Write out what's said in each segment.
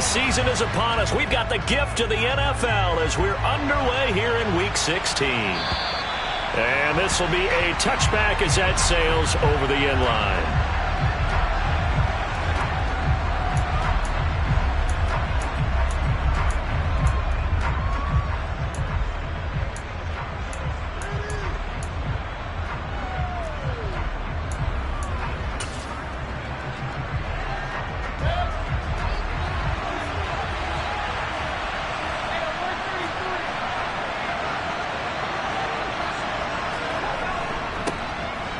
season is upon us. We've got the gift of the NFL as we're underway here in Week 16. And this will be a touchback as that sails over the end line.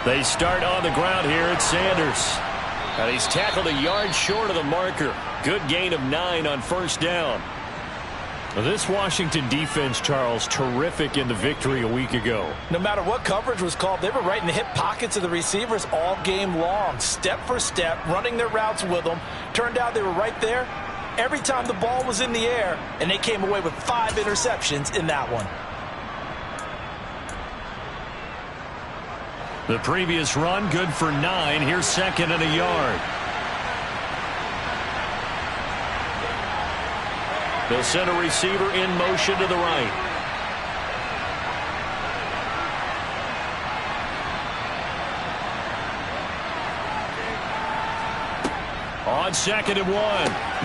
They start on the ground here at Sanders. And he's tackled a yard short of the marker. Good gain of 9 on first down. This Washington defense, Charles, terrific in the victory a week ago. No matter what coverage was called, they were right in the hip pockets of the receivers all game long. Step for step, running their routes with them. Turned out they were right there every time the ball was in the air, and they came away with 5 interceptions in that one. The previous run, good for 9. Here's second and a yard. They'll send a receiver in motion to the right. On second and 1,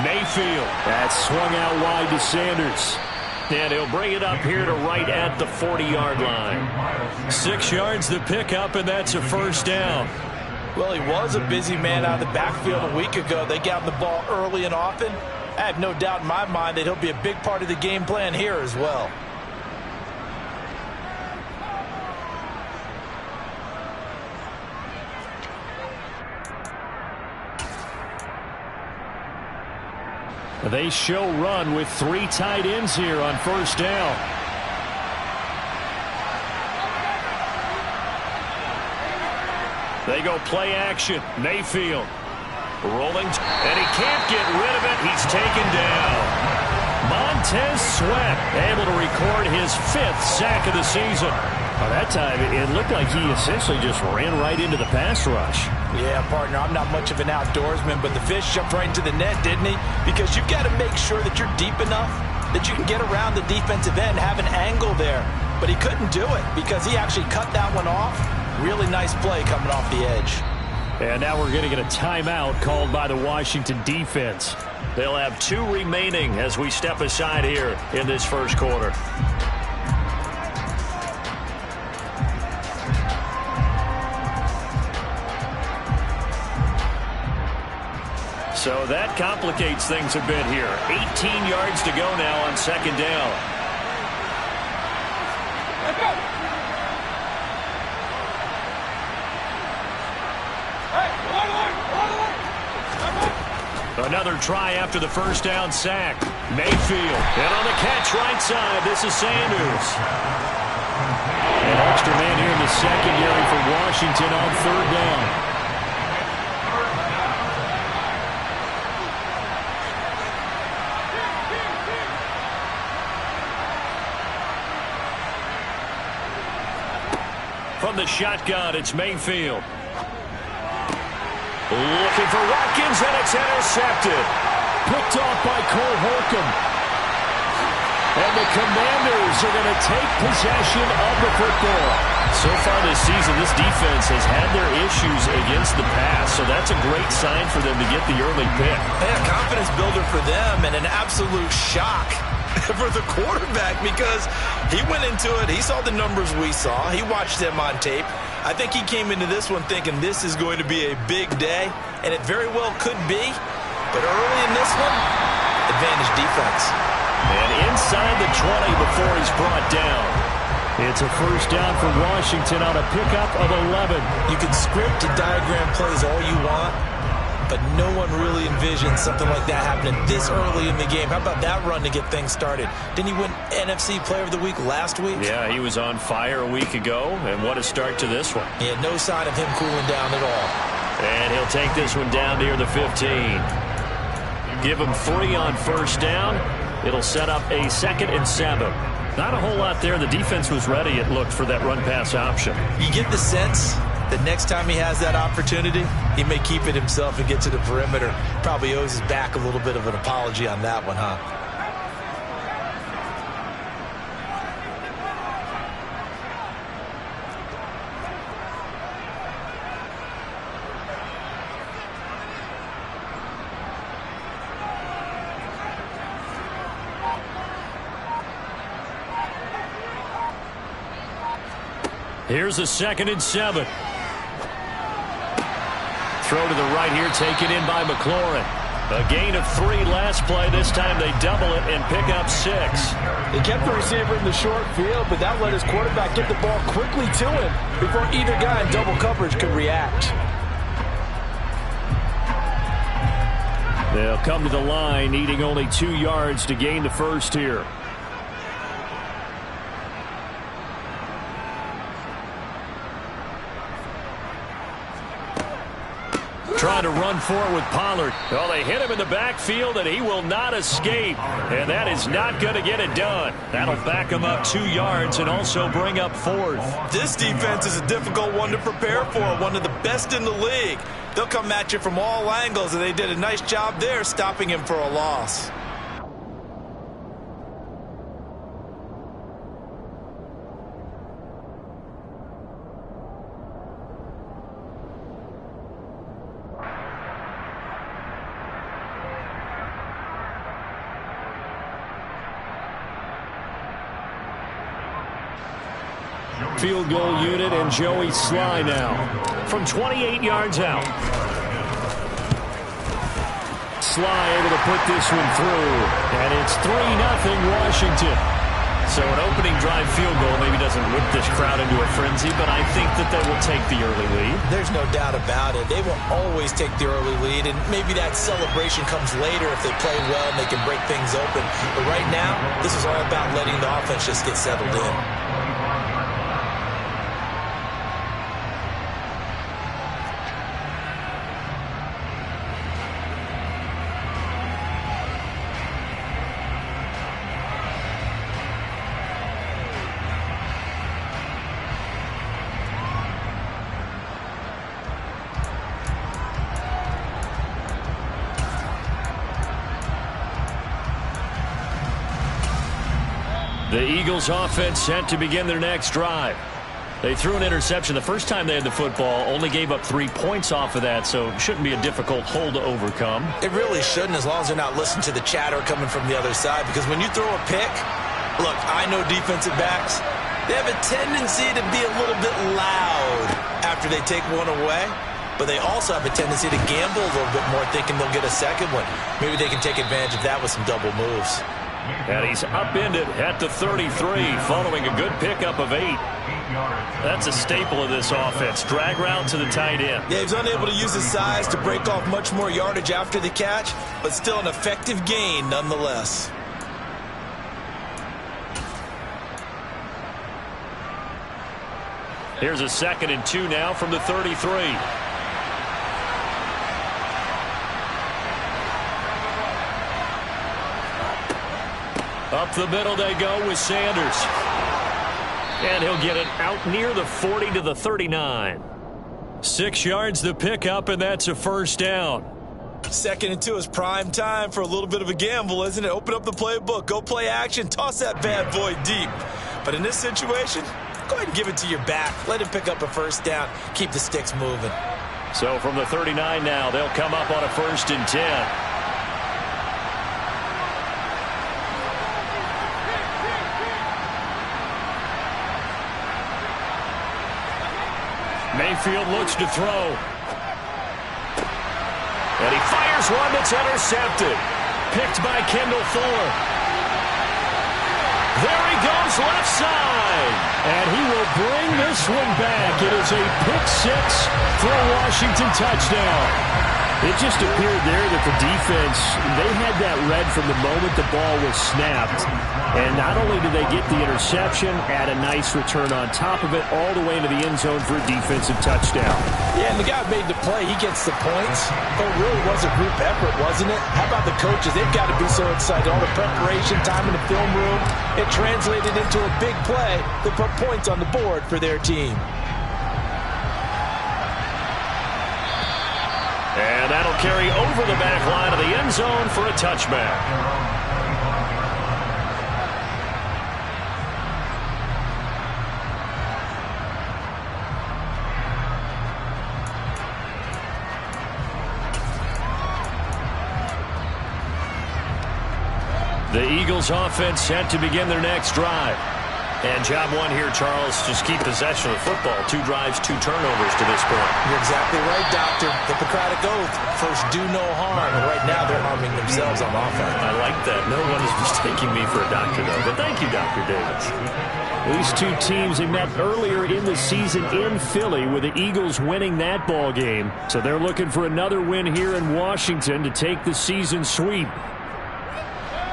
Mayfield. That's swung out wide to Sanders. And he'll bring it up here to right at the 40-yard line. 6 yards to pick up, and that's a first down. Well, he was a busy man out of the backfield a week ago. They got him the ball early and often. I have no doubt in my mind that he'll be a big part of the game plan here as well. They show run with 3 tight ends here on first down. They go play action. Mayfield rolling, and he can't get rid of it. He's taken down. Montez Sweat able to record his 5th sack of the season. Well, that time it looked like he essentially just ran right into the pass rush. Yeah, partner, I'm not much of an outdoorsman, but the fish jumped right into the net, didn't he? Because you've got to make sure that you're deep enough that you can get around the defensive end, have an angle there. But he couldn't do it because he actually cut that one off. Really nice play coming off the edge. And now we're going to get a timeout called by the Washington defense. They'll have 2 remaining as we step aside here in this first quarter. So that complicates things a bit here. 18 yards to go now on second down. Another try after the first down sack. Mayfield. And on the catch right side, this is Sanders. An extra man here in the secondary for Washington on third down. From the shotgun, it's Mayfield. Looking for Watkins, and it's intercepted. Picked off by Cole Holcomb. And the Commanders are going to take possession of the football. So far this season, this defense has had their issues against the pass, so that's a great sign for them to get the early pick. Yeah, confidence builder for them, and an absolute shock for the quarterback because he went into it. He saw the numbers we saw. He watched them on tape. I think he came into this one thinking this is going to be a big day, and it very well could be. But early in this one, advantage defense. And inside the 20 before he's brought down. It's a first down for Washington on a pickup of 11. You can script and diagram plays all you want, but no one really envisioned something like that happening this early in the game. How about that run to get things started? Didn't he win NFC Player of the Week last week? Yeah, he was on fire a week ago, and what a start to this one. He had no sign of him cooling down at all. And he'll take this one down near the 15. Give him 3 on first down. It'll set up a 2nd and 7. Not a whole lot there. The defense was ready, it looked, for that run-pass option. You get the sense The next time he has that opportunity, he may keep it himself and get to the perimeter. Probably owes his back a little bit of an apology on that one, huh? Here's a 2nd and 7. Throw to the right here, taken in by McLaurin. A gain of 3 last play. This time they double it and pick up 6. They kept the receiver in the short field, but that let his quarterback get the ball quickly to him before either guy in double coverage could react. They'll come to the line, needing only 2 yards to gain the first here. Trying to run for it with Pollard. Well, they hit him in the backfield, and he will not escape. And that is not going to get it done. That'll back him up 2 yards and also bring up 4th. This defense is a difficult one to prepare for, one of the best in the league. They'll come at you from all angles, and they did a nice job there stopping him for a loss. Field goal unit and Joey Sly now from 28 yards out. Sly able to put this one through, and it's 3-0 Washington. So an opening drive field goal maybe doesn't whip this crowd into a frenzy, but I think that they will take the early lead. There's no doubt about it. They will always take the early lead, and maybe that celebration comes later if they play well and they can break things open. But right now, this is all about letting the offense just get settled in. The Eagles offense set to begin their next drive. They threw an interception the first time they had the football, only gave up 3 points off of that, so it shouldn't be a difficult hole to overcome. It really shouldn't, as long as they're not listening to the chatter coming from the other side, because when you throw a pick, look, I know defensive backs, they have a tendency to be a little bit loud after they take one away, but they also have a tendency to gamble a little bit more, thinking they'll get a second one. Maybe they can take advantage of that with some double moves. And he's upended at the 33 following a good pickup of 8. That's a staple of this offense. Drag route to the tight end. Yeah, he's unable to use his size to break off much more yardage after the catch, but still an effective gain nonetheless. Here's a 2nd and 2 now from the 33. Up the middle they go with Sanders. And he'll get it out near the 40 to the 39. 6 yards the pickup, and that's a first down. 2nd and 2 is prime time for a little bit of a gamble, isn't it? Open up the playbook, go play action, toss that bad boy deep. But in this situation, go ahead and give it to your back. Let him pick up a first down. Keep the sticks moving. So from the 39 now, they'll come up on a 1st and 10. Mayfield looks to throw. And he fires one that's intercepted. Picked by Kendall Fuller. There he goes left side. And he will bring this one back. It is a pick 6 for a Washington touchdown. It just appeared there that the defense, they had that read from the moment the ball was snapped. And not only did they get the interception, add a nice return on top of it, all the way into the end zone for a defensive touchdown. Yeah, and the guy made the play. He gets the points. But it really was a group effort, wasn't it? How about the coaches? They've got to be so excited. All the preparation, time in the film room, it translated into a big play that put points on the board for their team. carry over the back line of the end zone for a touchback. The Eagles offense set to begin their next drive. And job one here, Charles, just keep possession of the football. 2 drives, 2 turnovers to this point. You're exactly right, Doctor. Hippocratic oath. First, do no harm. And right now, they're harming themselves on offense. I like that. No one is mistaking me for a doctor, though. But thank you, Dr. Davis. These two teams have met earlier in the season in Philly with the Eagles winning that ball game. So they're looking for another win here in Washington to take the season sweep.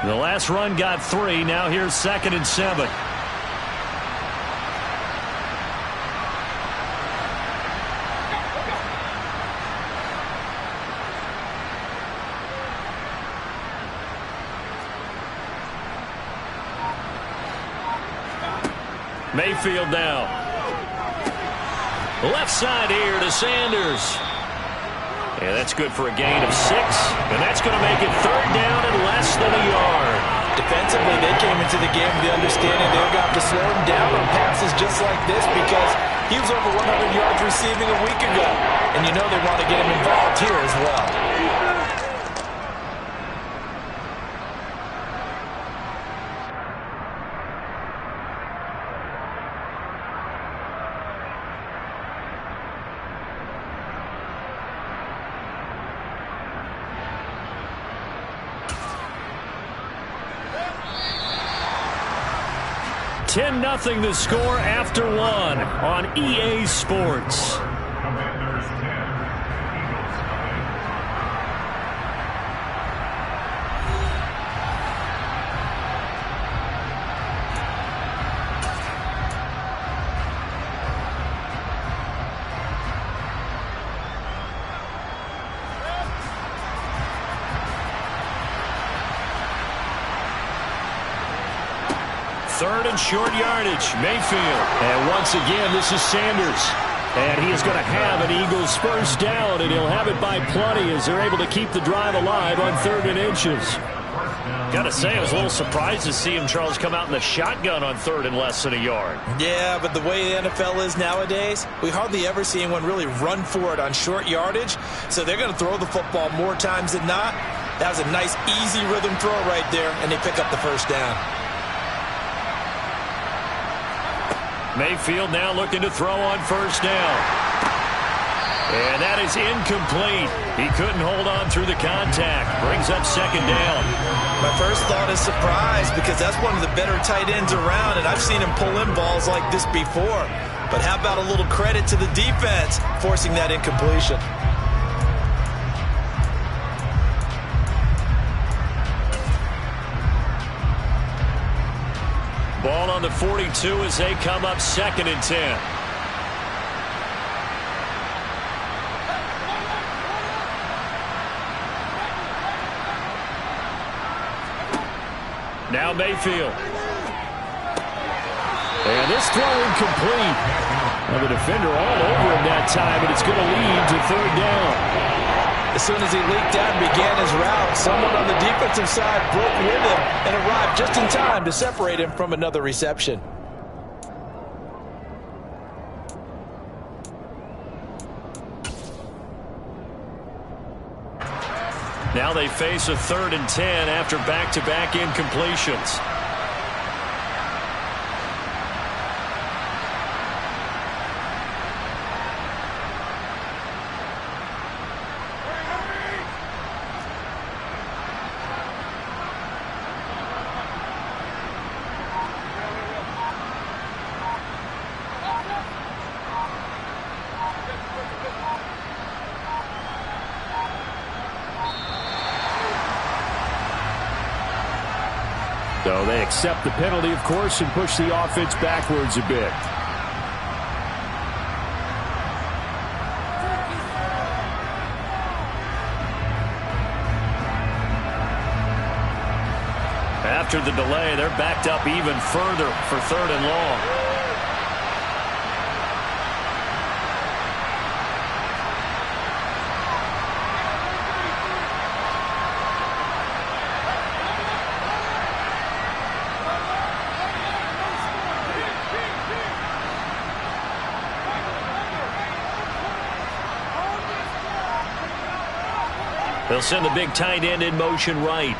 The last run got 3. Now here's 2nd and 7. Mayfield now. Left side here to Sanders. Yeah, that's good for a gain of 6. And that's going to make it 3rd down and less than a yard. Defensively, they came into the game with the understanding they're going to have to slow him down on passes just like this because he was over 100 yards receiving a week ago. And you know they want to get him involved here as well. Nothing the score after 1 on EA Sports. Commanders 10, Eagles 3rd and short yardage. Mayfield. And once again, this is Sanders. And he is going to have an Eagles first down, and he'll have it by plenty as they're able to keep the drive alive on 3rd and inches. Got to say, I was a little surprised to see him, Charles, come out in the shotgun on 3rd and less than a yard. Yeah, but the way the NFL is nowadays, we hardly ever see anyone really run for it on short yardage. So they're going to throw the football more times than not. That was a nice, easy rhythm throw right there, and they pick up the first down. Mayfield now looking to throw on 1st down. And that is incomplete. He couldn't hold on through the contact. Brings up 2nd down. My first thought is surprise because that's one of the better tight ends around, and I've seen him pull in balls like this before. But how about a little credit to the defense forcing that incompletion? Ball on the 42 as they come up 2nd and 10. Now Mayfield. And this throw incomplete. And the defender all over him that time, and it's going to lead to 3rd down. As soon as he leaked out and began his route, someone on the defensive side broke with him and arrived just in time to separate him from another reception. Now they face a 3rd and 10 after back-to-back incompletions. So they accept the penalty, of course, and push the offense backwards a bit. After the delay, they're backed up even further for 3rd and long. They'll send the big tight end in motion right.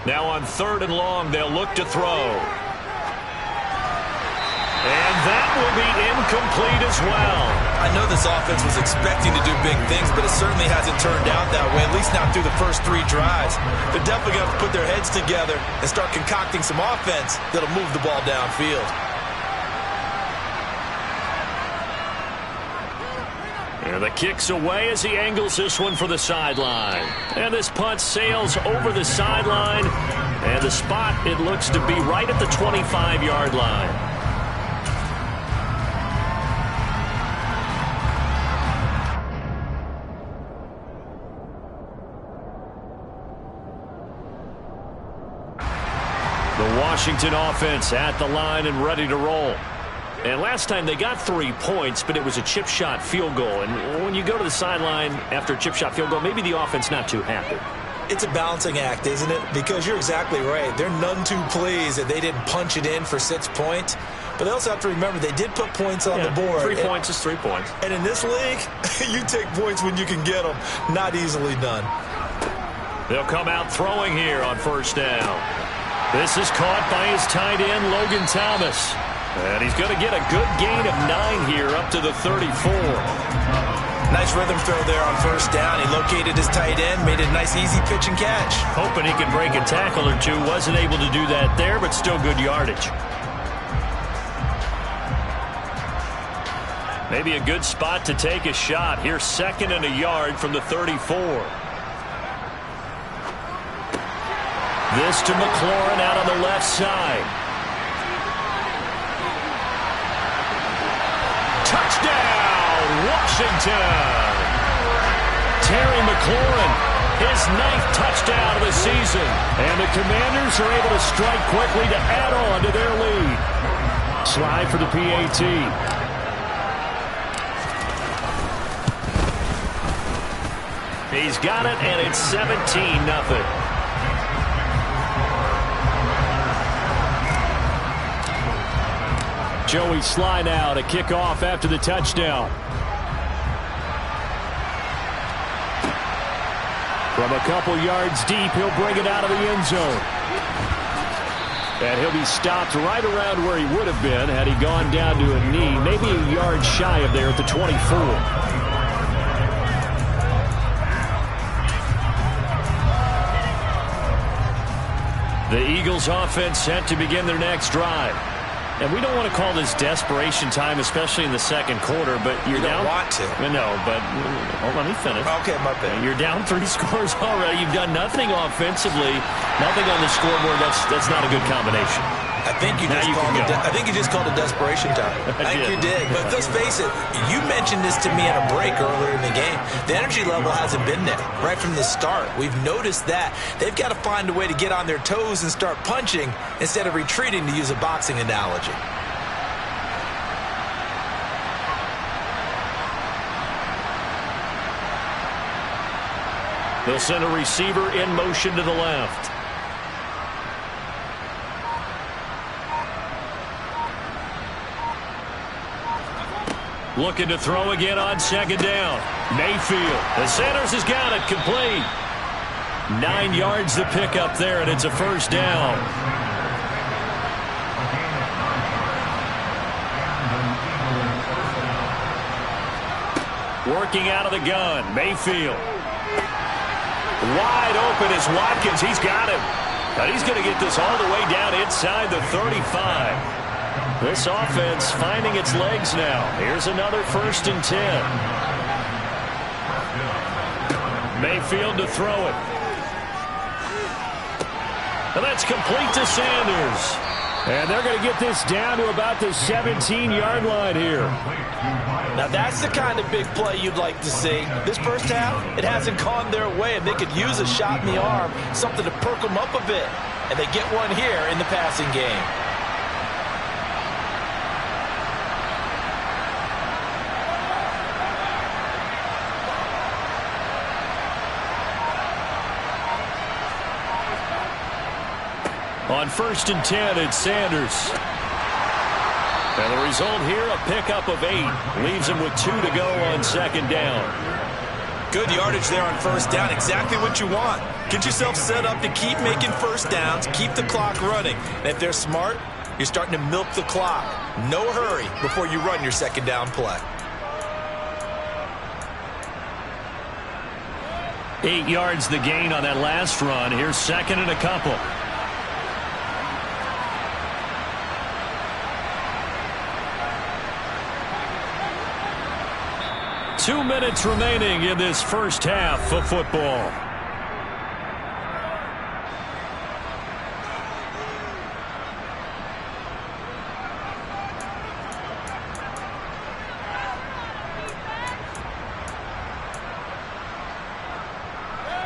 Now on 3rd and long, they'll look to throw. And that will be incomplete as well. I know this offense was expecting to do big things, but it certainly hasn't turned out that way, at least not through the first 3 drives. They're definitely going to have to put their heads together and start concocting some offense that'll move the ball downfield. And the kick's away as he angles this one for the sideline. And this punt sails over the sideline. And the spot, it looks to be right at the 25-yard line. The Washington offense at the line and ready to roll. And last time they got 3 points, but it was a chip shot field goal. And when you go to the sideline after a chip shot field goal, maybe the offense not too happy. It's a balancing act, isn't it? Because you're exactly right. They're none too pleased that they didn't punch it in for 6 points. But they also have to remember they did put points on the board. 3 points is 3 points. And in this league, you take points when you can get them. Not easily done. They'll come out throwing here on 1st down. This is caught by his tight end, Logan Thomas. And he's going to get a good gain of 9 here up to the 34. Nice rhythm throw there on 1st down. He located his tight end, made a nice easy pitch and catch. Hoping he could break a tackle or two. Wasn't able to do that there, but still good yardage. Maybe a good spot to take a shot. Here's 2nd and a yard from the 34. This to McLaurin out on the left side. Touchdown, Washington! Terry McLaurin, his 9th touchdown of the season. And the Commanders are able to strike quickly to add on to their lead. Slide for the PAT. He's got it, and it's 17-0. Joey Sly now to kick off after the touchdown. From a couple yards deep, he'll bring it out of the end zone. And he'll be stopped right around where he would have been had he gone down to a knee, maybe a yard shy of there at the 24. The Eagles offense set to begin their next drive. And we don't want to call this desperation time, especially in the 2nd quarter, but you're down. You don't want to. No, but let me finish. Okay, my bad. You're down 3 scores already. You've done nothing offensively, nothing on the scoreboard. That's not a good combination. I think you just called it desperation time. I think you did. But let's face it, you mentioned this to me at a break earlier in the game. The energy level hasn't been there right from the start. We've noticed that. They've got to find a way to get on their toes and start punching instead of retreating, to use a boxing analogy. They'll send a receiver in motion to the left. Looking to throw again on 2nd down. Mayfield. The Sanders has got it complete. 9 yards to pick up there, and it's a 1st down. Working out of the gun. Mayfield. Wide open is Watkins. He's got him. And he's going to get this all the way down inside the 35. This offense finding its legs now. Here's another 1st and 10. Mayfield to throw it. And that's complete to Sanders. And they're going to get this down to about the 17-yard line here. Now that's the kind of big play you'd like to see. This first half, it hasn't gone their way, and they could use a shot in the arm, something to perk them up a bit. And they get one here in the passing game. On 1st and 10, it's Sanders. And the result here, a pickup of 8. Leaves him with 2 to go on second down. Good yardage there on first down. Exactly what you want. Get yourself set up to keep making first downs, keep the clock running. And if they're smart, you're starting to milk the clock. No hurry before you run your second down play. 8 yards the gain on that last run. Here's second and a couple. Two minutes remaining in this first half of football.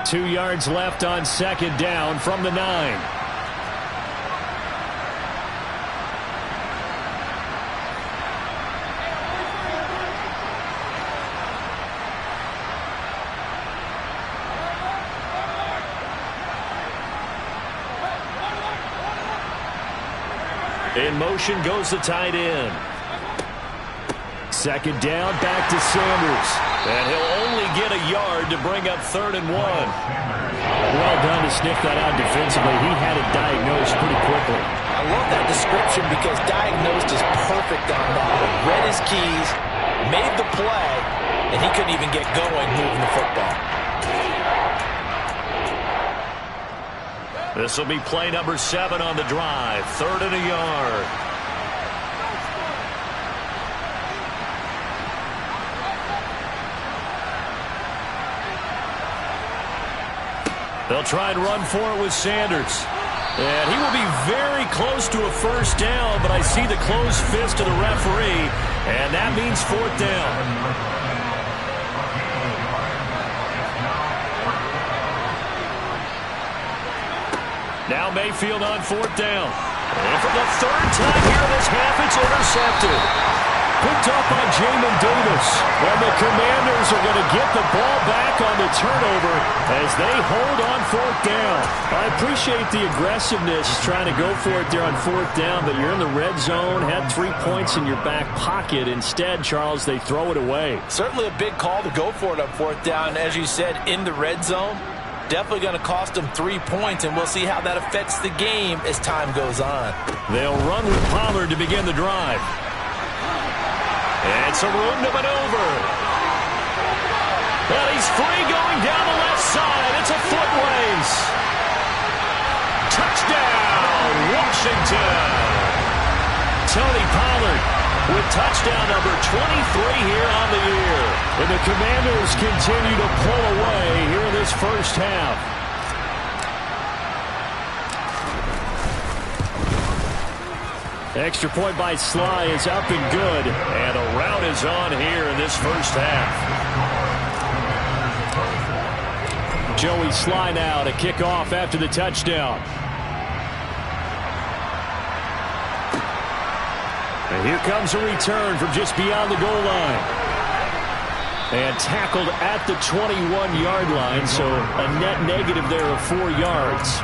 Two yards left on second down from the 9. In motion goes the tight end. Second down, back to Sanders. And he'll only get a yard to bring up 3rd and 1. Well done to sniff that out defensively. He had it diagnosed pretty quickly. I love that description because diagnosed is perfect on that. Read his keys, made the play, and he couldn't even get going moving the football. This will be play number 7 on the drive. 3rd and a yard. They'll try and run for it with Sanders. And he will be very close to a first down, but I see the closed fist of the referee, and that means 4th down. Now Mayfield on 4th down. And for the 3rd time here in this half, it's intercepted. Picked up by Jamin Davis. And the Commanders are going to get the ball back on the turnover as they hold on 4th down. I appreciate the aggressiveness trying to go for it there on 4th down, but you're in the red zone, had 3 points in your back pocket. Instead, Charles, they throw it away. Certainly a big call to go for it on 4th down. As you said, in the red zone. Definitely going to cost them 3 points, and we'll see how that affects the game as time goes on. They'll run with Pollard to begin the drive. And some room to maneuver. And he's free going down the left side. It's a foot race. Touchdown, Washington. Tony Pollard with touchdown number 23 here on the year. And the Commanders continue to pull away here in this first half. Extra point by Sly is up and good. And a rout is on here in this first half. Joey Sly now to kick off after the touchdown. And here comes a return from just beyond the goal line. And tackled at the 21-yard line, so a net negative there of 4 yards.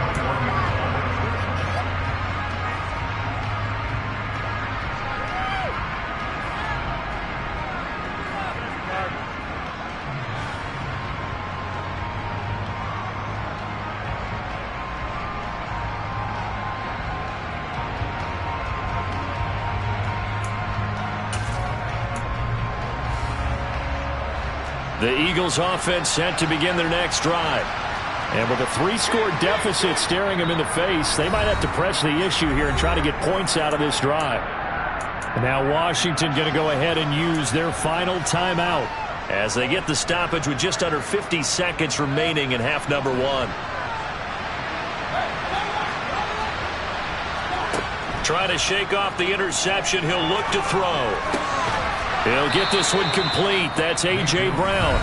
The Eagles offense set to begin their next drive. And with a 3-score deficit staring them in the face, they might have to press the issue here and try to get points out of this drive. And now Washington going to go ahead and use their final timeout as they get the stoppage with just under 50 seconds remaining in half number 1. Trying to shake off the interception. He'll look to throw. He'll get this one complete. That's A.J. Brown.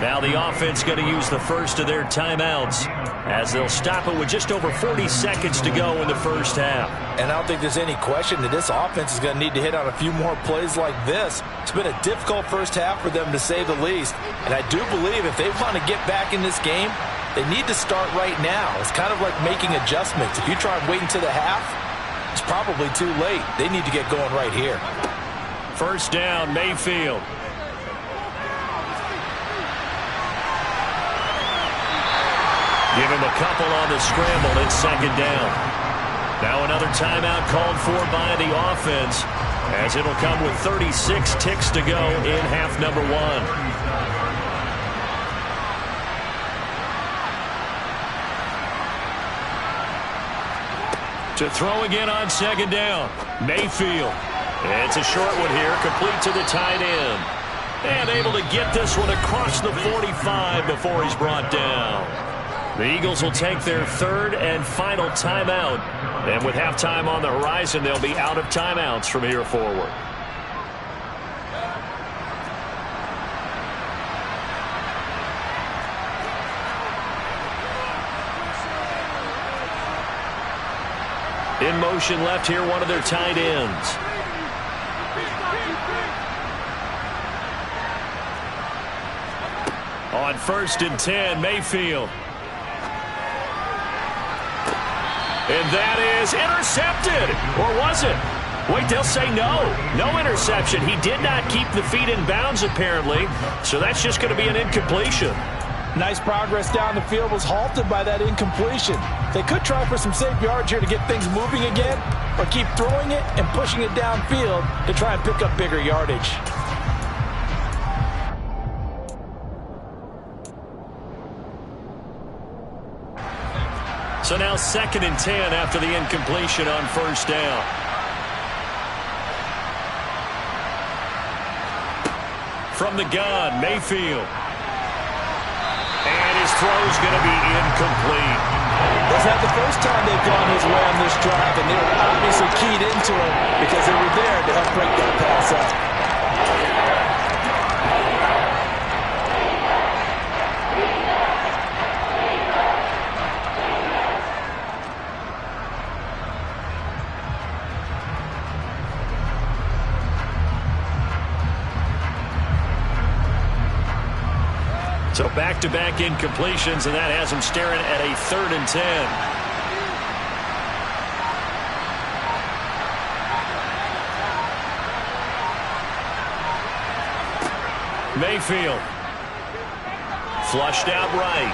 Now the offense going to use the first of their timeouts as they'll stop it with just over 40 seconds to go in the first half. And I don't think there's any question that this offense is going to need to hit on a few more plays like this. It's been a difficult first half for them, to say the least. And I do believe if they want to get back in this game, they need to start right now. It's kind of like making adjustments. If you try and wait until the half, It's probably too late. They need to get going right here. First down, Mayfield. Give him a couple on the scramble. It's second down. Now another timeout called for by the offense, as it'll come with 36 ticks to go in half number 1. To throw again on second down, Mayfield. It's a short one here, complete to the tight end. And able to get this one across the 45 before he's brought down. The Eagles will take their third and final timeout. And with halftime on the horizon, they'll be out of timeouts from here forward. In motion left here, one of their tight ends. On 1st and 10, Mayfield. And that is intercepted. Or was it? Wait, they'll say no. No interception. He did not keep the feet in bounds, apparently. So that's just going to be an incompletion. Nice progress down the field was halted by that incompletion. They could try for some safe yards here to get things moving again, or keep throwing it and pushing it downfield to try and pick up bigger yardage. So now 2nd and 10 after the incompletion on first down. From the gun, Mayfield. And his throw's going to be incomplete. That's not the first time they've gone his way on this drive, and they were obviously keyed into it because they were there to help break that pass up. So back-to-back incompletions, and that has him staring at a 3rd and 10. Mayfield. Flushed out right.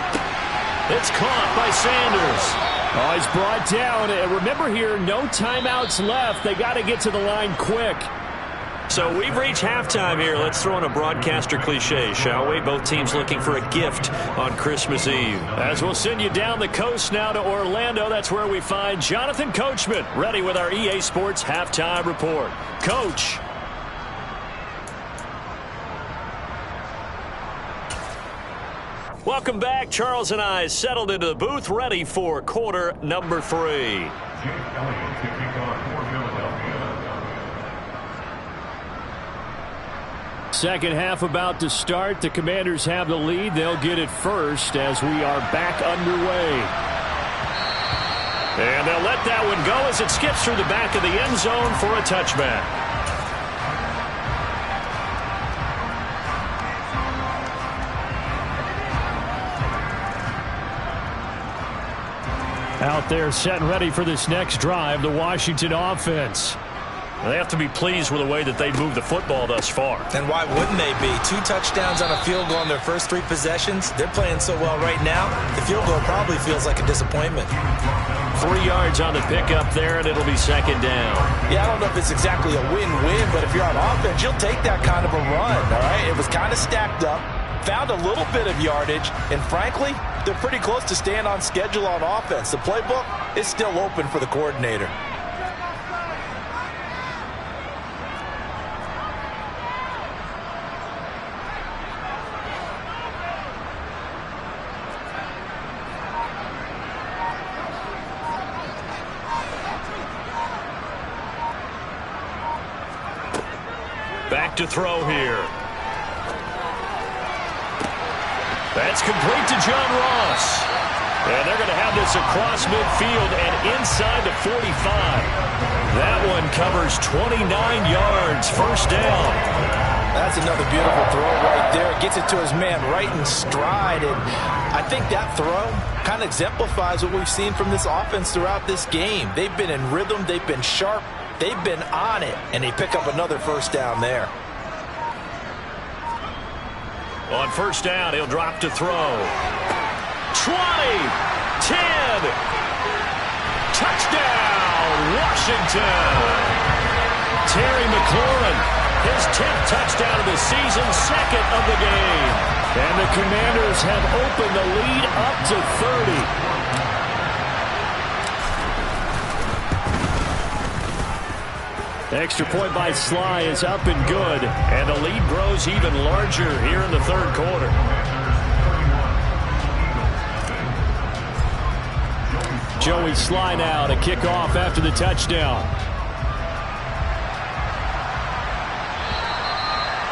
It's caught by Sanders. Oh, he's brought down. And remember here, no timeouts left. They got to get to the line quick. So we've reached halftime here. Let's throw in a broadcaster cliche, shall we? Both teams looking for a gift on Christmas Eve. As we'll send you down the coast now to Orlando. That's where we find Jonathan Coachman, ready with our EA Sports Halftime Report. Coach. Welcome back. Charles and I settled into the booth, ready for quarter number 3. Jake Elliott to kick off for Philadelphia. Second half about to start. The Commanders have the lead. They'll get it first as we are back underway. And they'll let that one go as it skips through the back of the end zone for a touchback. Out there set and ready for this next drive, the Washington offense. They have to be pleased with the way that they've moved the football thus far. And why wouldn't they be? 2 touchdowns on a field goal in their first 3 possessions. They're playing so well right now, the field goal probably feels like a disappointment. 3 yards on the pickup there, and it'll be second down. Yeah, I don't know if it's exactly a win-win, but if you're on offense, you'll take that kind of a run, all right? It was kind of stacked up, found a little bit of yardage, and frankly, they're pretty close to staying on schedule on offense. The playbook is still open for the coordinator. Back to throw here. That's complete to John Ross. And they're going to have this across midfield and inside the 45. That one covers 29 yards. First down. That's another beautiful throw right there. Gets it to his man right in stride. And I think that throw kind of exemplifies what we've seen from this offense throughout this game. They've been in rhythm. They've been sharp. They've been on it. And they pick up another first down there. On first down, he'll drop to throw. 20, 10, touchdown, Washington. Terry McLaurin, his 10th touchdown of the season, second of the game. And the Commanders have opened the lead up to 30. Extra point by Sly is up and good, and the lead grows even larger here in the third quarter. Joey Sly now to kick off after the touchdown.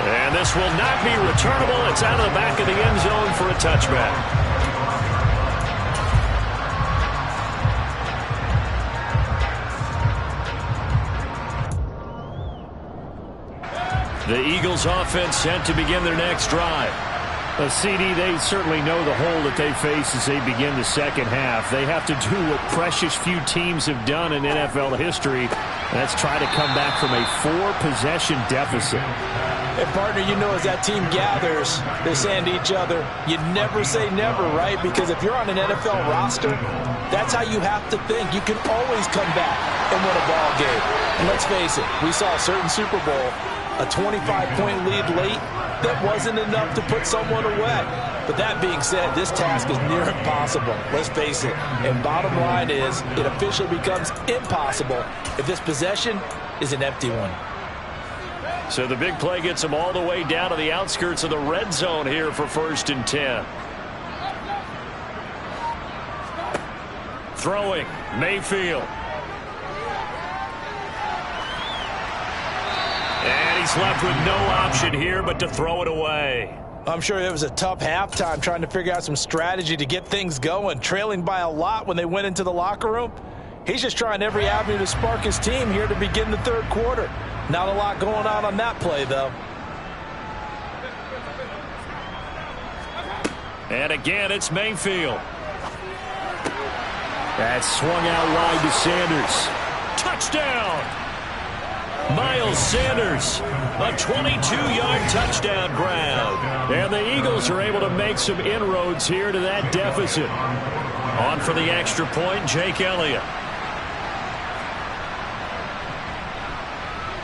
And this will not be returnable. It's out of the back of the end zone for a touchback. The Eagles offense set to begin their next drive. CD, they certainly know the hole that they face as they begin the second half. They have to do what precious few teams have done in NFL history. That's try to come back from a 4-possession deficit. And partner, you know, as that team gathers, they're saying to each other, you never say never, right? Because if you're on an NFL roster, that's how you have to think. You can always come back and win a ball game. And let's face it, we saw a certain Super Bowl, a 25-point lead late, that wasn't enough to put someone away. But that being said, this task is near impossible. Let's face it. And bottom line is, it officially becomes impossible if this possession is an empty one. So the big play gets them all the way down to the outskirts of the red zone here for 1st and 10. Throwing, Mayfield. And he's left with no option here but to throw it away. I'm sure it was a tough halftime trying to figure out some strategy to get things going, trailing by a lot when they went into the locker room. He's just trying every avenue to spark his team here to begin the third quarter. Not a lot going on that play, though. And again, it's Mayfield. That's swung out wide to Sanders. Touchdown! Miles Sanders, a 22-yard touchdown grab. And the Eagles are able to make some inroads here to that deficit. On for the extra point, Jake Elliott.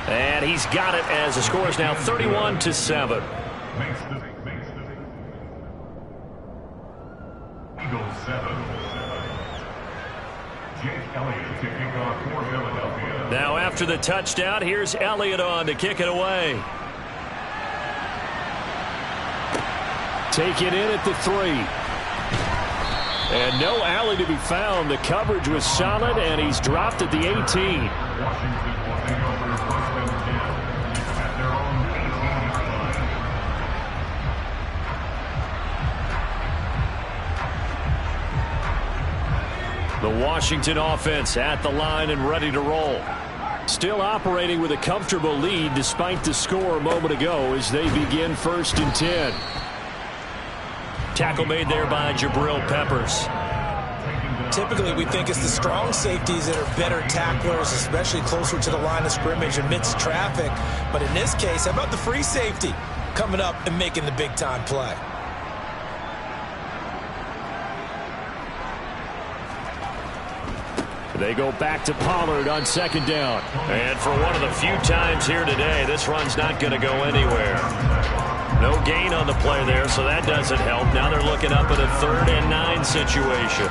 And he's got it as the score is now 31-7. Eagles 7. Jake Elliott to kick off for Philadelphia. Now after the touchdown, here's Elliott on to kick it away. Take it in at the 3. And no alley to be found. The coverage was solid, and he's dropped at the 18. Washington will take over 1st and 10 at their own 18-yard line. The Washington offense at the line and ready to roll. Still operating with a comfortable lead despite the score a moment ago as they begin 1st and 10. Tackle made there by Jabril Peppers. Typically, we think it's the strong safeties that are better tacklers, especially closer to the line of scrimmage amidst traffic. But in this case, how about the free safety coming up and making the big-time play? They go back to Pollard on 2nd down. And for one of the few times here today, this run's not going to go anywhere. No gain on the play there, so that doesn't help. Now they're looking up at a 3rd and 9 situation.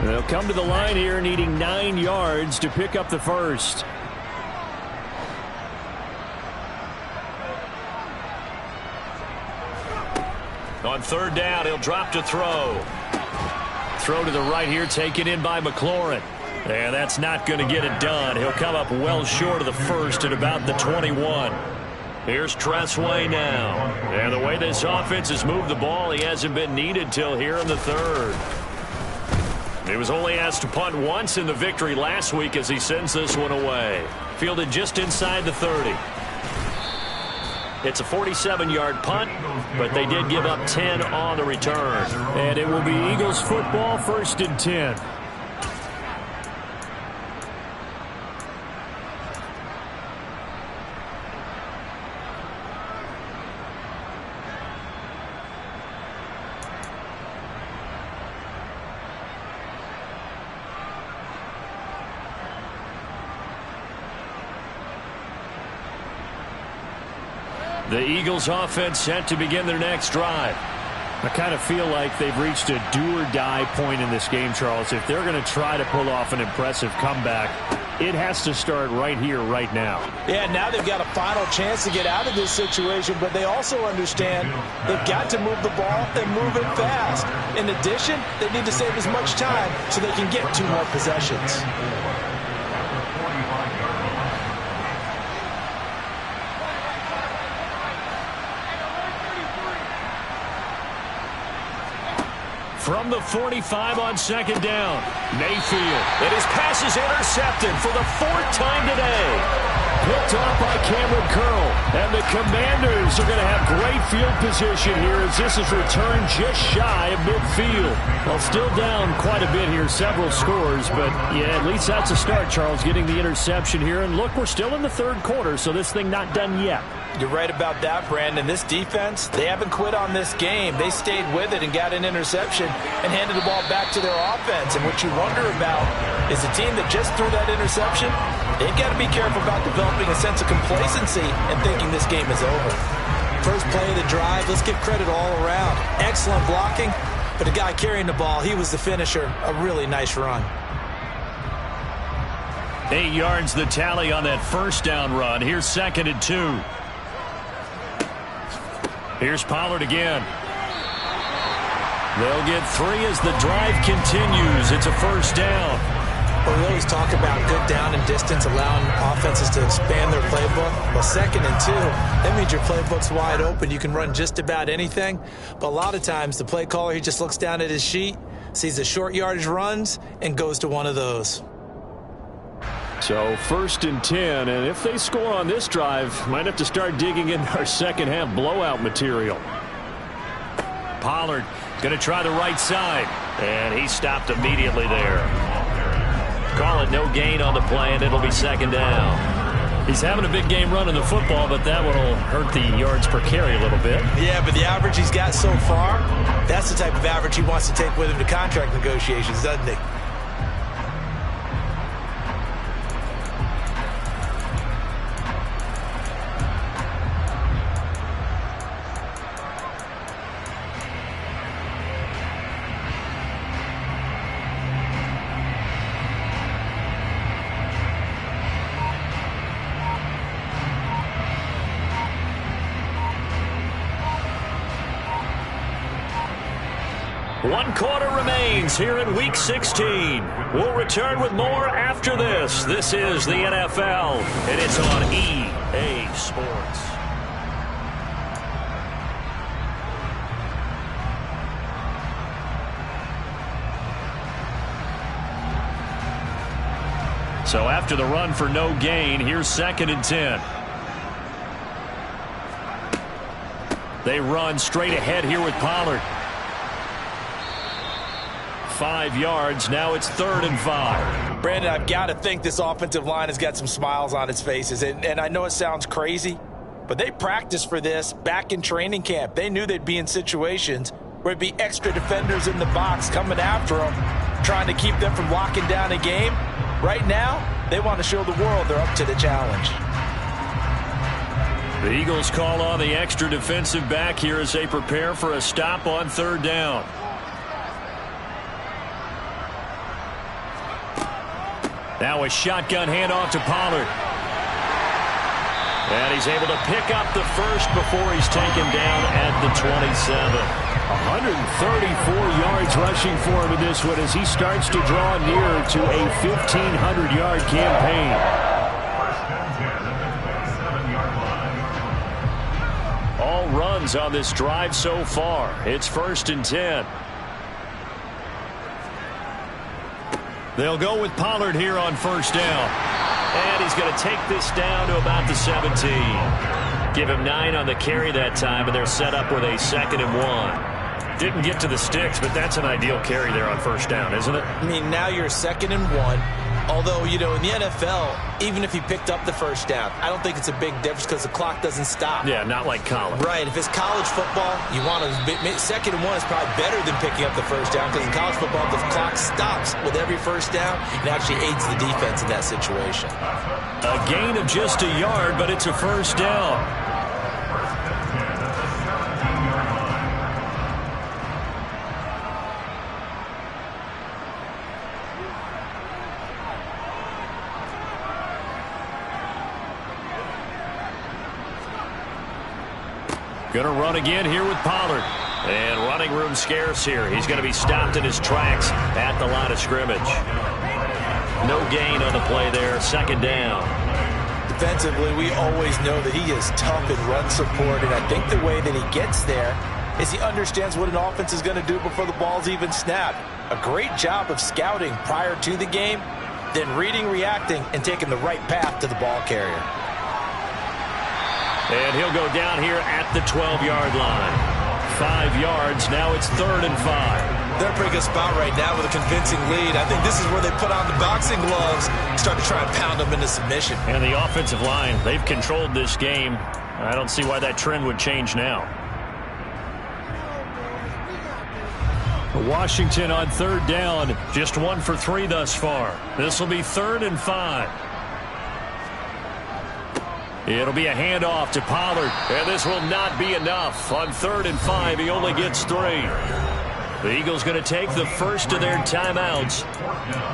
They'll come to the line here needing 9 yards to pick up the first. On 3rd down, he'll drop to throw. Throw to the right here, taken in by McLaurin. And that's not going to get it done. He'll come up well short of the first at about the 21. Here's Tressway now. And the way this offense has moved the ball, he hasn't been needed till here in the third. He was only asked to punt once in the victory last week as he sends this one away. Fielded just inside the 30. It's a 47-yard punt, but they did give up 10 on the return. And it will be Eagles football, 1st and 10. The Eagles offense set to begin their next drive. I kind of feel like they've reached a do-or-die point in this game, Charles. If they're going to try to pull off an impressive comeback, it has to start right here, right now. Yeah, now they've got a final chance to get out of this situation, but they also understand they've got to move the ball and move it fast. In addition, they need to save as much time so they can get 2 more possessions. From the 45 on 2nd down, Mayfield. And his pass is intercepted for the 4th time today. Picked off by Cameron Curl. And the Commanders are going to have great field position here as this is returned just shy of midfield. Well, still down quite a bit here, several scores. But, yeah, at least that's a start, Charles, getting the interception here. And, look, we're still in the 3rd quarter, so this thing not done yet. You're right about that, Brandon. This defense, they haven't quit on this game. They stayed with it and got an interception and handed the ball back to their offense. And what you wonder about is a team that just threw that interception, they've got to be careful about developing a sense of complacency and thinking this game is over. First play of the drive, let's give credit all around. Excellent blocking, but the guy carrying the ball, he was the finisher. A really nice run. 8 yards the tally on that 1st down run. Here's 2nd and 2. Here's Pollard again. They'll get 3 as the drive continues. It's a 1st down. Well, we always talk about good down and distance, allowing offenses to expand their playbook. Well, 2nd and 2, that means your playbook's wide open. You can run just about anything. But a lot of times, the play caller, he just looks down at his sheet, sees the short yardage runs, and goes to one of those. So 1st and 10, and if they score on this drive, might have to start digging into our second half blowout material. Pollard going to try the right side, and he stopped immediately there. Call it no gain on the play, and it'll be 2nd down. He's having a big game running the football, but that one will hurt the yards per carry a little bit. Yeah, but the average he's got so far, that's the type of average he wants to take with him to contract negotiations, doesn't he? One quarter remains here in Week 16. We'll return with more after this. This is the NFL, and it's on EA Sports. So after the run for no gain, here's 2nd and 10. They run straight ahead here with Pollard. 5 yards. Now it's 3rd and 5. Brandon, I've got to think this offensive line has got some smiles on its faces. And I know it sounds crazy, but they practiced for this back in training camp. They knew they'd be in situations where it'd be extra defenders in the box coming after them, trying to keep them from locking down a game. Right now, they want to show the world they're up to the challenge. The Eagles call on the extra defensive back here as they prepare for a stop on 3rd down. Now a shotgun handoff to Pollard. And he's able to pick up the first before he's taken down at the 27. 134 yards rushing for him in this one as he starts to draw near to a 1,500-yard campaign. runs on this drive so far. It's 1st and 10. They'll go with Pollard here on 1st down. And he's going to take this down to about the 17. Give him 9 on the carry that time, and they're set up with a 2nd and 1. Didn't get to the sticks, but that's an ideal carry there on 1st down, isn't it? I mean, now you're 2nd and 1. Although, you know, in the NFL, even if he picked up the 1st down, I don't think it's a big difference because the clock doesn't stop. Yeah, not like college. Right. If it's college football, you want to 2nd and 1 is probably better than picking up the 1st down because in college football, the clock stops with every 1st down. It actually aids the defense in that situation. A gain of just a yard, but it's a 1st down. Going to run again here with Pollard. And running room scarce here. He's going to be stopped in his tracks at the line of scrimmage. No gain on the play there. 2nd down. Defensively, we always know that he is tough in run support, and I think the way that he gets there is he understands what an offense is going to do before the ball's even snapped. A great job of scouting prior to the game, then reading, reacting, and taking the right path to the ball carrier. And he'll go down here at the 12-yard line. 5 yards. Now it's 3rd and 5. They're in a pretty good spot right now with a convincing lead. I think this is where they put on the boxing gloves, start to try and pound them into submission. And the offensive line, they've controlled this game. I don't see why that trend would change now. Washington on 3rd down. Just 1 for 3 thus far. This will be 3rd and 5. It'll be a handoff to Pollard, and this will not be enough. On 3rd and 5, he only gets 3. The Eagles going to take the first of their timeouts.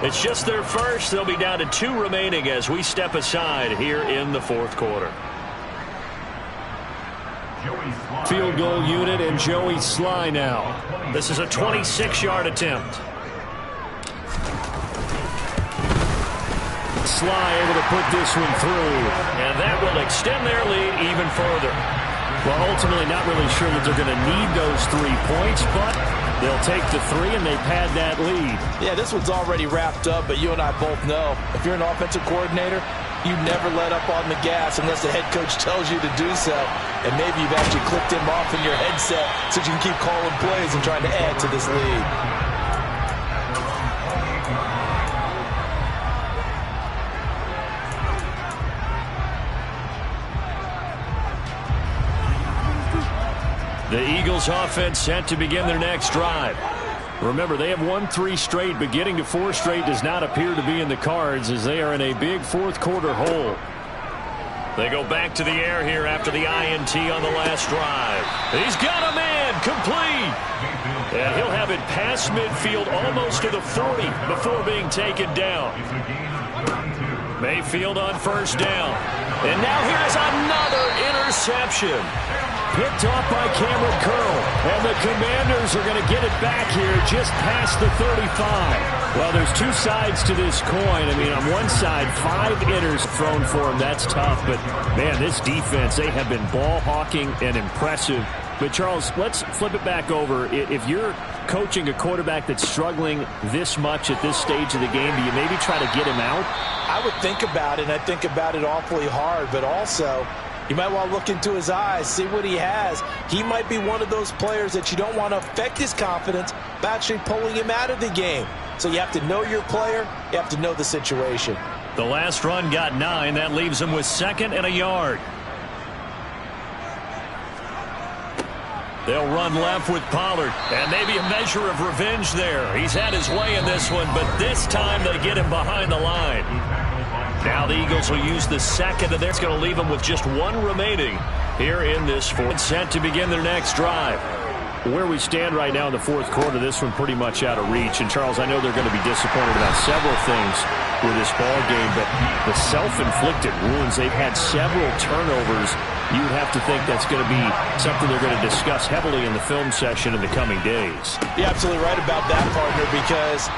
It's just their first. They'll be down to 2 remaining as we step aside here in the 4th quarter. Field goal unit and Joey Sly now. This is a 26-yard attempt. Sly able to put this one through, and that will extend their lead even further. Well, ultimately not really sure that they're going to need those 3 points, but they'll take the 3 and they pad that lead. Yeah, this one's already wrapped up, but you and I both know if you're an offensive coordinator, you never let up on the gas unless the head coach tells you to do so. And maybe you've actually clicked him off in your headset so you can keep calling plays and trying to add to this lead. The Eagles offense set to begin their next drive. Remember, they have won 3 straight, but getting to 4 straight does not appear to be in the cards as they are in a big 4th quarter hole. They go back to the air here after the INT on the last drive. He's got a man complete. And he'll have it past midfield almost to the 40 before being taken down. Mayfield on 1st down. And now here's another interception. Picked off by Cameron Curl. And the Commanders are going to get it back here just past the 35. Well, there's 2 sides to this coin. I mean, on one side, 5 inners thrown for him. That's tough. But, man, this defense, they have been ball hawking and impressive. But, Charles, let's flip it back over. If you're coaching a quarterback that's struggling this much at this stage of the game, do you maybe try to get him out? I would think about it, and I think about it awfully hard. But also, you might want to look into his eyes, see what he has. He might be one of those players that you don't want to affect his confidence by actually pulling him out of the game. So you have to know your player. You have to know the situation. The last run got 9. That leaves him with 2nd and a yard. They'll run left with Pollard, and maybe a measure of revenge there. He's had his way in this one, but this time they get him behind the line. Now the Eagles will use the 2nd, and that's going to leave them with just 1 remaining here in this 4th. Set to begin their next drive. Where we stand right now in the 4th quarter, this one pretty much out of reach. And, Charles, I know they're going to be disappointed about several things with this ball game, but the self-inflicted wounds, they've had several turnovers. You would have to think that's going to be something they're going to discuss heavily in the film session in the coming days. You're absolutely right about that, partner, because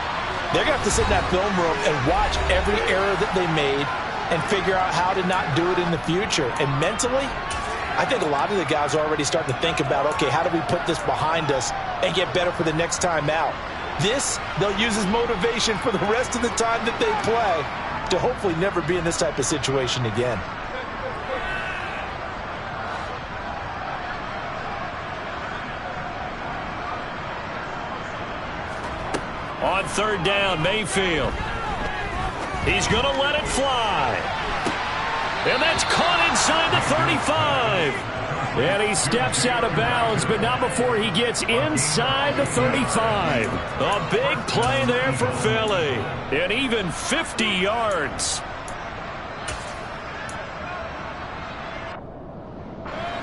they're going to have to sit in that film room and watch every error that they made and figure out how to not do it in the future. And mentally, I think a lot of the guys are already starting to think about, okay, how do we put this behind us and get better for the next time out? This, they'll use as motivation for the rest of the time that they play to hopefully never be in this type of situation again. On third down, Mayfield. He's going to let it fly. And that's caught inside the 35. And he steps out of bounds, but not before he gets inside the 35. A big play there for Philly. And even 50 yards.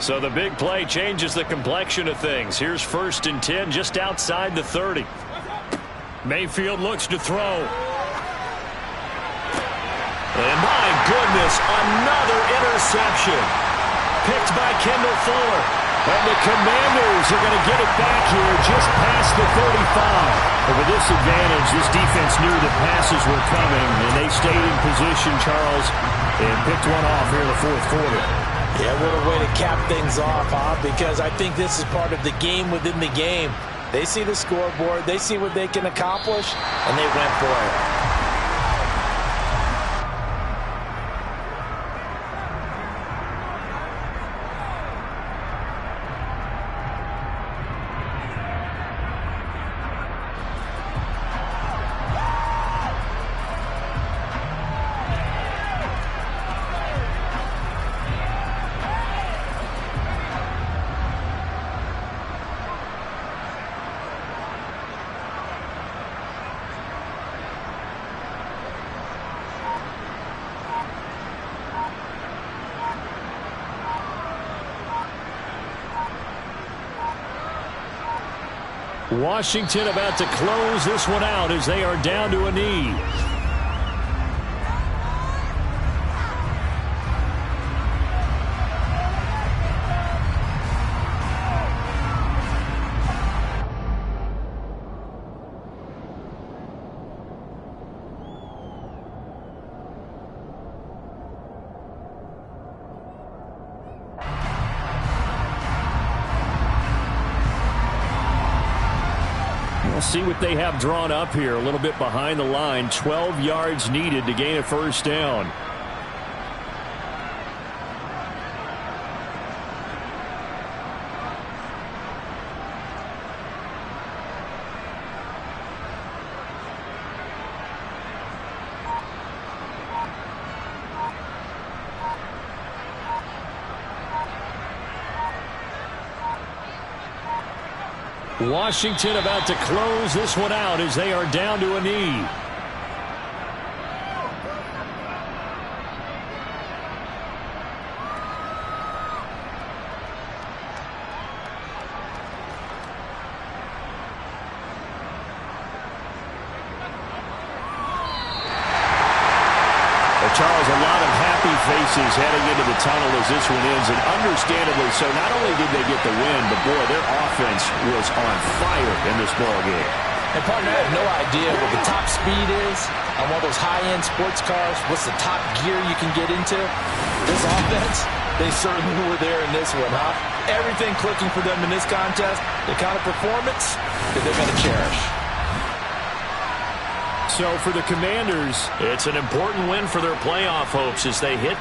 So the big play changes the complexion of things. Here's 1st and 10 just outside the 30. Mayfield looks to throw. And my goodness, another interception. Picked by Kendall Fuller. And the Commanders are going to get it back here just past the 35. But with this advantage, this defense knew that passes were coming, and they stayed in position, Charles, and picked one off here in the 4th quarter. Yeah, what a way to cap things off, huh? Because I think this is part of the game within the game. They see the scoreboard, they see what they can accomplish, and they went for it. Washington about to close this one out as they are down to a knee. We'll see what they have drawn up here. A little bit behind the line. 12 yards needed to gain a 1st down. Washington about to close this one out as they are down to a knee. Charles, a lot of happy faces heading into the tunnel as this one ends, and understandably so. Not only did they get the win, but boy, their offense was on fire in this ball game. And partner, I have no idea what the top speed is on one of those high-end sports cars. What's the top gear you can get into? This offense, they certainly were there in this one, huh? Everything clicking for them in this contest, the kind of performance that they're going to cherish. So for the Commanders, it's an important win for their playoff hopes as they hit